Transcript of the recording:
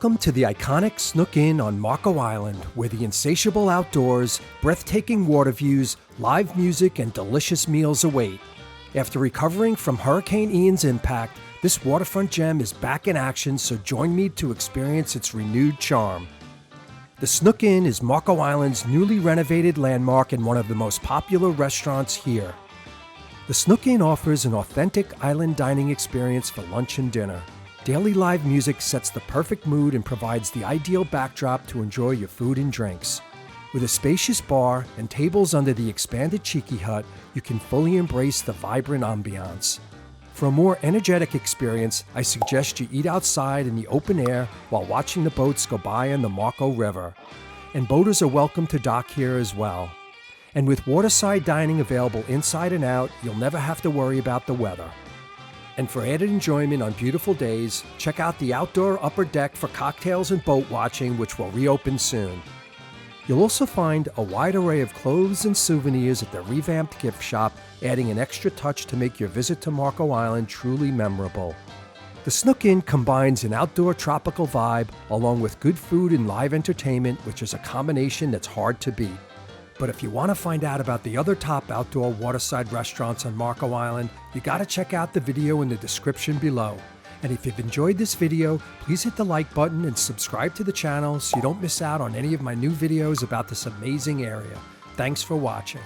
Welcome to the iconic Snook Inn on Marco Island, where the insatiable outdoors, breathtaking water views, live music, and delicious meals await. After recovering from Hurricane Ian's impact, this waterfront gem is back in action, so join me to experience its renewed charm. The Snook Inn is Marco Island's newly renovated landmark and one of the most popular restaurants here. The Snook Inn offers an authentic island dining experience for lunch and dinner. Daily live music sets the perfect mood and provides the ideal backdrop to enjoy your food and drinks. With a spacious bar and tables under the expanded Cheeky Hut, you can fully embrace the vibrant ambiance. For a more energetic experience, I suggest you eat outside in the open air while watching the boats go by on the Marco River. And boaters are welcome to dock here as well. And with waterside dining available inside and out, you'll never have to worry about the weather. And for added enjoyment on beautiful days, check out the outdoor upper deck for cocktails and boat watching, which will reopen soon. You'll also find a wide array of clothes and souvenirs at the revamped gift shop, adding an extra touch to make your visit to Marco Island truly memorable. The Snook Inn combines an outdoor tropical vibe along with good food and live entertainment, which is a combination that's hard to beat. But if you want to find out about the other top outdoor waterside restaurants on Marco Island, you gotta check out the video in the description below. And if you've enjoyed this video, please hit the like button and subscribe to the channel so you don't miss out on any of my new videos about this amazing area. Thanks for watching.